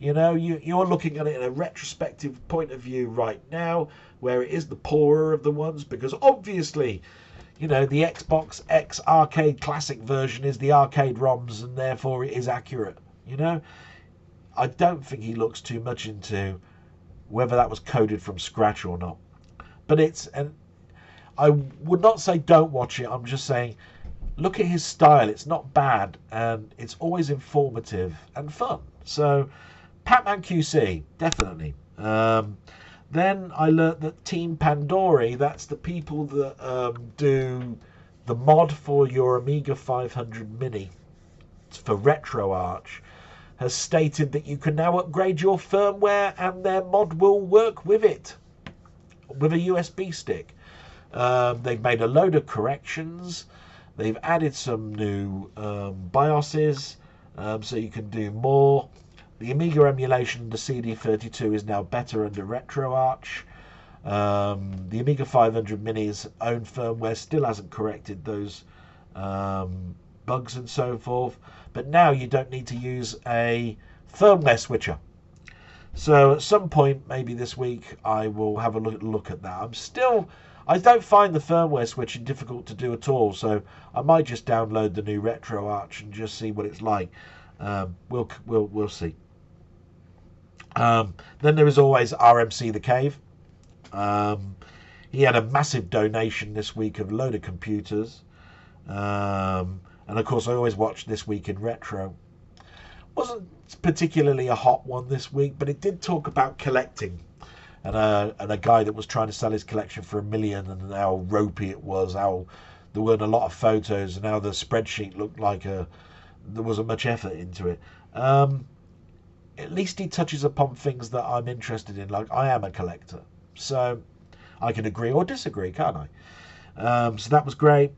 You know, you're looking at it in a retrospective point of view right now, where it is the poorer of the ones, because obviously, you know, the Xbox X Arcade Classic version is the arcade ROMs, and therefore it is accurate. You know, I don't think he looks too much into whether that was coded from scratch or not. But I would not say don't watch it. I'm just saying, look at his style. It's not bad, and it's always informative and fun. So, Pac-Man QC, definitely. Then I learnt that Team Pandori, that's the people that do the mod for your Amiga 500 Mini for RetroArch, has stated that you can now upgrade your firmware and their mod will work with it, with a USB stick. They've made a load of corrections. They've added some new BIOSes, so you can do more. The Amiga emulation, the CD32, is now better under RetroArch. The Amiga 500 Mini's own firmware still hasn't corrected those bugs and so forth. But now you don't need to use a firmware switcher. So at some point, maybe this week, I will have a look at that. I don't find the firmware switching difficult to do at all. So I might just download the new RetroArch and just see what it's like. We'll see. Then there is always RMC the Cave. He had a massive donation this week of a load of computers. And of course I always watch This Week in Retro. Wasn't particularly a hot one this week, but it did talk about collecting. And a guy that was trying to sell his collection for $1 million, and how ropey it was, how there weren't a lot of photos, and how the spreadsheet looked like there wasn't much effort into it. At least he touches upon things that I'm interested in, like I am a collector. So I can agree or disagree, can't I? So that was great.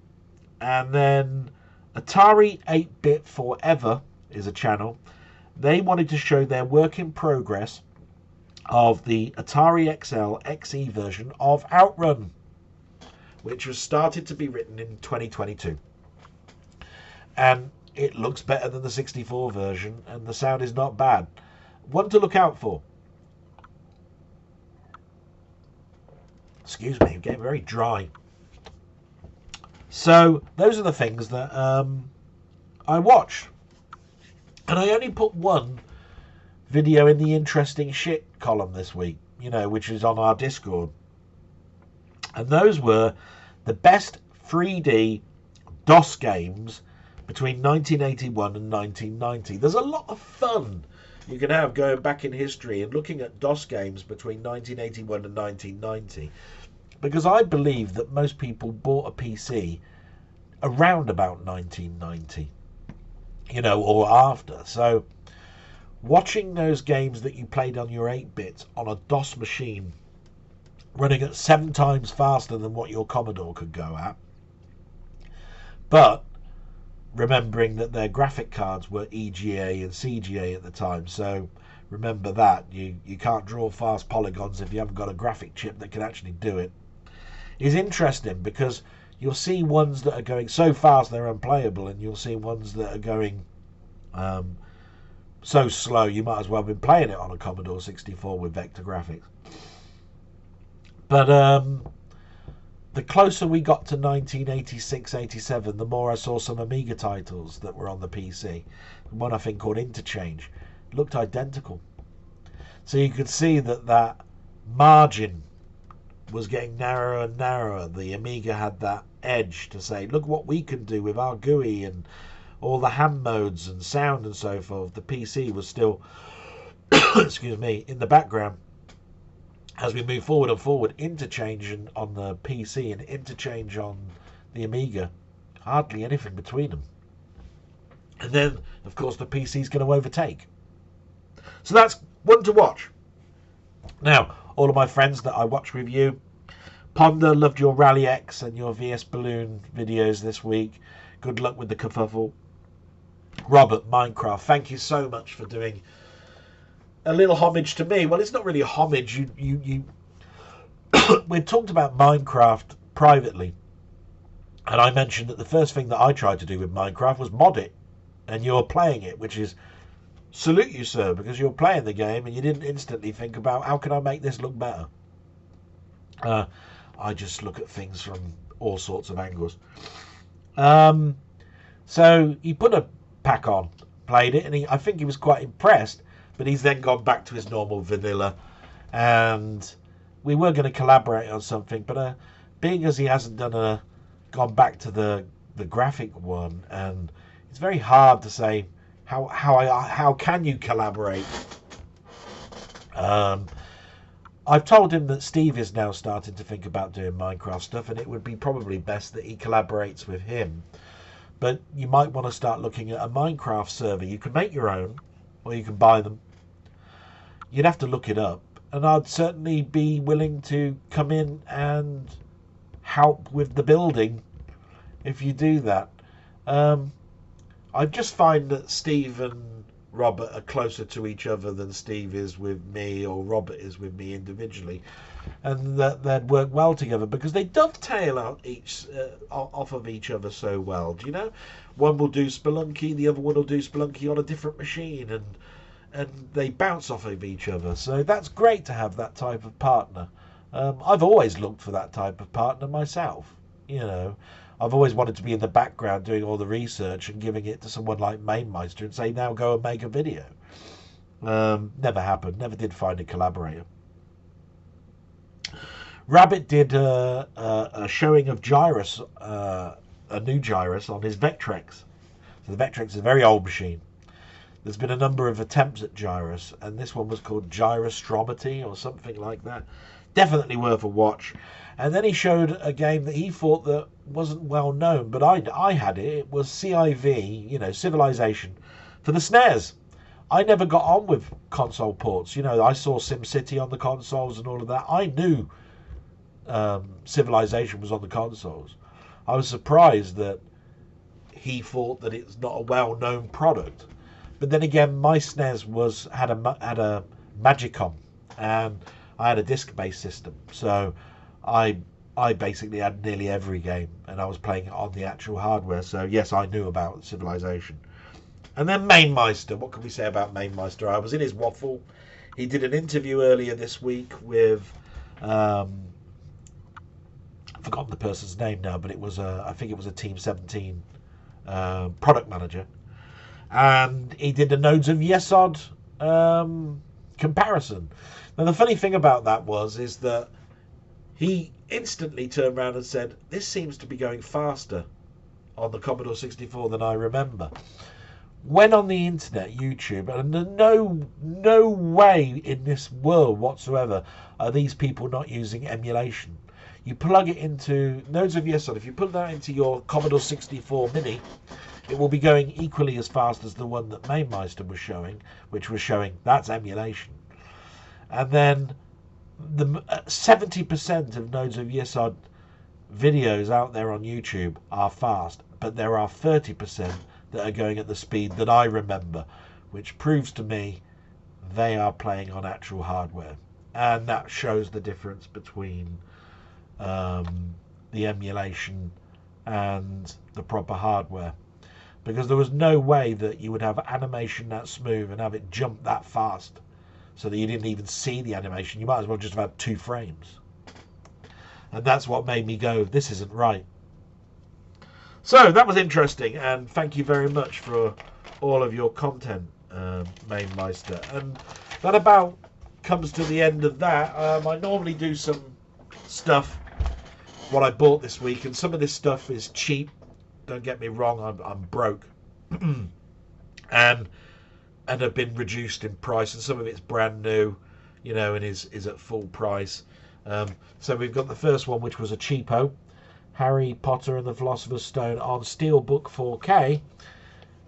And then Atari 8-Bit Forever is a channel. They wanted to show their work in progress of the Atari XL XE version of Outrun, which was started to be written in 2022. And it looks better than the 64 version, and the sound is not bad. One to look out for. Excuse me, I'm getting very dry. So those are the things that I watched. And I only put one video in the interesting shit column this week, you know, which is on our Discord. And those were the best 3D DOS games between 1981 and 1990. There's a lot of fun you can have going back in history and looking at DOS games between 1981 and 1990. Because I believe that most people bought a PC around about 1990, you know, or after. So watching those games that you played on your 8-bit on a DOS machine running at 7 times faster than what your Commodore could go at, but remembering that their graphic cards were EGA and CGA at the time. So remember that you can't draw fast polygons if you haven't got a graphic chip that can actually do it. Is interesting because you'll see ones that are going so fast they're unplayable, and you'll see ones that are going so slow you might as well have been playing it on a Commodore 64 with vector graphics. But the closer we got to 1986, 87, the more I saw some Amiga titles that were on the PC. One I think called Interchange looked identical. So you could see that margin was getting narrower and narrower. The Amiga had that edge to say, look what we can do with our GUI and all the ham modes and sound and so forth. The PC was still, excuse me, in the background. As we move forward and forward, Interchange on the PC and Interchange on the Amiga, hardly anything between them. And then, of course, the PC is going to overtake. So that's one to watch. Now, all of my friends that I watch with you, Ponder, loved your Rally X and your VS Balloon videos this week. Good luck with the kerfuffle. Robert, Minecraft, thank you so much for doing a little homage to me. Well, it's not really a homage. You we talked about Minecraft privately, and I mentioned that the first thing that I tried to do with Minecraft was mod it, and you're playing it, which is salute you, sir, because you're playing the game and you didn't instantly think about how can I make this look better. I just look at things from all sorts of angles. So he put a pack on, played it, and I think he was quite impressed. But he's then gone back to his normal vanilla, and we were going to collaborate on something. But being as he hasn't gone back to the graphic one, and it's very hard to say how can you collaborate. I've told him that Steve is now starting to think about doing Minecraft stuff, and it would be probably best that he collaborates with him. But you might want to start looking at a Minecraft server. You can make your own, or you can buy them. You'd have to look it up, and I'd certainly be willing to come in and help with the building if you do that. I just find that Steve and Robert are closer to each other than Steve is with me or Robert is with me individually, and that they'd work well together because they dovetail out off of each other so well. Do you know? One will do Spelunky, the other one will do Spelunky on a different machine, and they bounce off of each other. So that's great to have that type of partner. I've always looked for that type of partner myself. You know, I've always wanted to be in the background doing all the research and giving it to someone like Mainmeister and say, now go and make a video. Never happened. Never did find a collaborator. Rabbit did a showing of Gyrus, a new Gyrus on his Vectrex. So the Vectrex is a very old machine. There's been a number of attempts at Gyrus, and this one was called Gyrostrometry or something like that. Definitely worth a watch. And then he showed a game that he thought that wasn't well known, but I had it. It was CIV, you know, Civilization, for the SNES. I never got on with console ports. You know, I saw SimCity on the consoles and all of that. I knew Civilization was on the consoles. I was surprised that he thought that it's not a well-known product. But then again, my SNES had a Magicom, and I had a disc-based system, so I basically had nearly every game, and I was playing it on the actual hardware. So yes, I knew about Civilization. And then Mainmeister. What can we say about Mainmeister? I was in his waffle. He did an interview earlier this week with I've forgotten the person's name now, but it was I think it was a Team 17 product manager. And he did a Nodes of Yesod comparison. Now the funny thing about that is that he instantly turned around and said, this seems to be going faster on the Commodore 64 than I remember. When on the internet, YouTube, and no way in this world whatsoever are these people not using emulation. You plug it into Nodes of Yesod. If you put that into your Commodore 64 Mini, it will be going equally as fast as the one that Mainmeister was showing, which was showing that's emulation. And then the 70% of Nodes of Yesod videos out there on YouTube are fast, but there are 30% that are going at the speed that I remember, which proves to me they are playing on actual hardware. And that shows the difference between the emulation and the proper hardware. Because there was no way that you would have animation that smooth and have it jump that fast so that you didn't even see the animation. You might as well just have had 2 frames. And that's what made me go, this isn't right. So that was interesting, and thank you very much for all of your content, Mainmeister. And that about comes to the end of that. I normally do some stuff, what I bought this week, and some of this stuff is cheap. Don't get me wrong, I'm broke. and have been reduced in price, and some of it's brand new, you know, and is at full price. So we've got the first one, which was a cheapo, Harry Potter and the Philosopher's Stone on Steelbook 4K.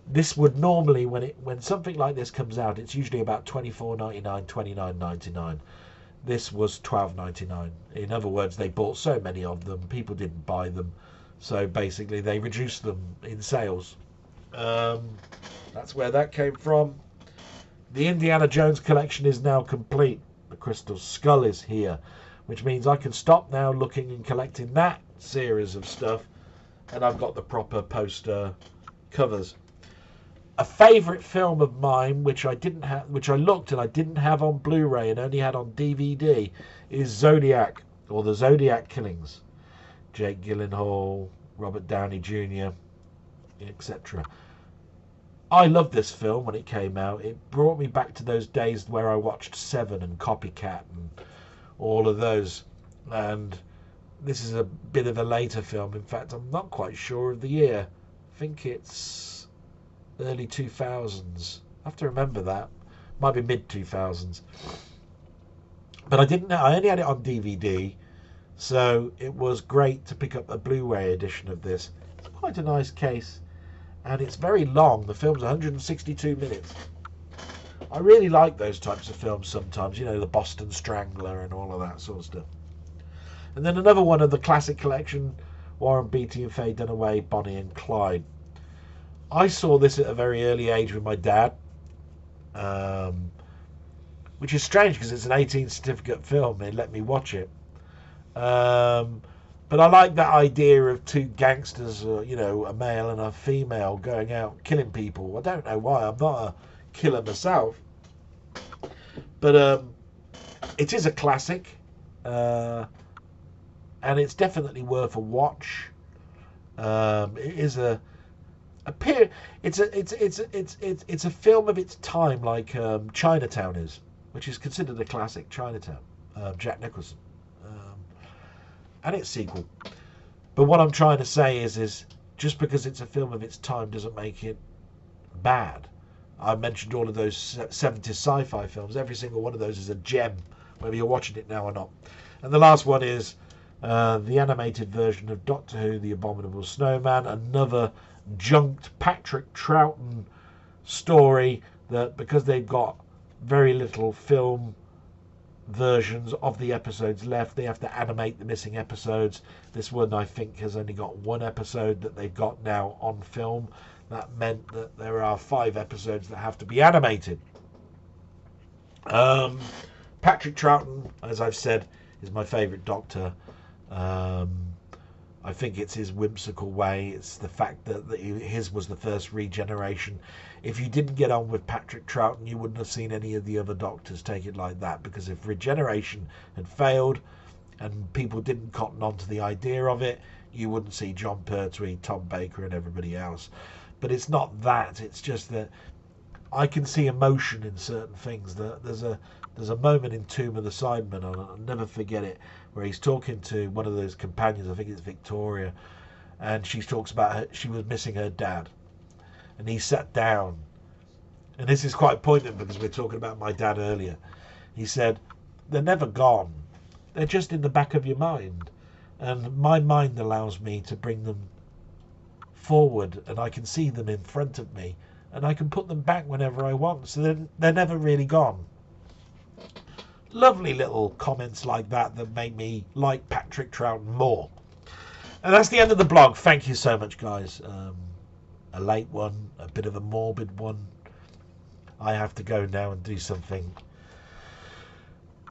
This would normally, when something like this comes out, it's usually about $24.99, $29.99. This was $12.99. In other words, they bought so many of them, people didn't buy them, so basically they reduced them in sales. That's where that came from. The Indiana Jones collection is now complete. The Crystal Skull is here, which means I can stop now looking and collecting that series of stuff, and I've got the proper poster covers. A favourite film of mine, which I looked and I didn't have on Blu-ray and only had on DVD, is Zodiac, or the Zodiac Killings. Jake Gyllenhaal, Robert Downey Jr., etc. I loved this film when it came out. It brought me back to those days where I watched Seven and Copycat and all of those. And this is a bit of a later film. In fact, I'm not quite sure of the year. I think it's early 2000s. I have to remember that. Might be mid 2000s. But I only had it on DVD, so it was great to pick up a Blu-ray edition of this. It's quite a nice case, and it's very long. The film's 162 minutes. I really like those types of films sometimes, you know, the Boston Strangler and all of that sort of stuff. And then another one of the classic collection, Warren Beatty and Faye Dunaway, Bonnie and Clyde. I saw this at a very early age with my dad, which is strange because it's an 18 certificate film. They let me watch it. But I like that idea of two gangsters, you know, a male and a female going out killing people. I don't know why. I'm not a killer myself. But it is a classic. And it's definitely worth a watch. It is it's a film of its time, like Chinatown is, which is considered a classic. Chinatown, Jack Nicholson, and its sequel. But what I'm trying to say is just because it's a film of its time doesn't make it bad. I mentioned all of those 70s sci-fi films. Every single one of those is a gem, whether you're watching it now or not. And the last one is the animated version of Doctor Who, The Abominable Snowman, another junked Patrick Troughton story that, because they've got very little film versions of the episodes left, they have to animate the missing episodes. This one, I think, has only got one episode that they've got now on film. That meant that there are 5 episodes that have to be animated. Patrick Troughton, as I've said, is my favourite Doctor. I think it's his whimsical way. It's the fact that his was the first regeneration. If you didn't get on with Patrick Troughton, you wouldn't have seen any of the other Doctors take it like that, because if regeneration had failed and people didn't cotton on to the idea of it, you wouldn't see John Pertwee, Tom Baker and everybody else. But it's not that. It's just that I can see emotion in certain things. There's a moment in Tomb of the Cybermen, and I'll never forget it, where he's talking to one of those companions, I think it's Victoria, and she talks about she was missing her dad. And he sat down, and this is quite poignant because we were talking about my dad earlier. He said, they're never gone. They're just in the back of your mind. And my mind allows me to bring them forward, and I can see them in front of me, and I can put them back whenever I want. So they're never really gone. Lovely little comments like that make me like Patrick Troughton more. And that's the end of the blog. Thank you so much, guys. A late one, a bit of a morbid one. I have to go now and do something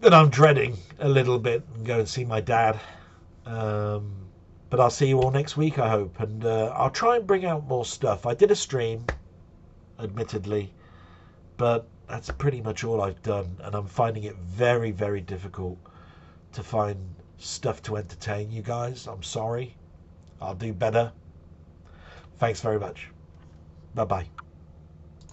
that I'm dreading a little bit, and go and see my dad. But I'll see you all next week, I hope. And I'll try and bring out more stuff. I did a stream, admittedly, but that's pretty much all I've done, and I'm finding it very, very difficult to find stuff to entertain you guys. I'm sorry. I'll do better. Thanks very much. Bye-bye.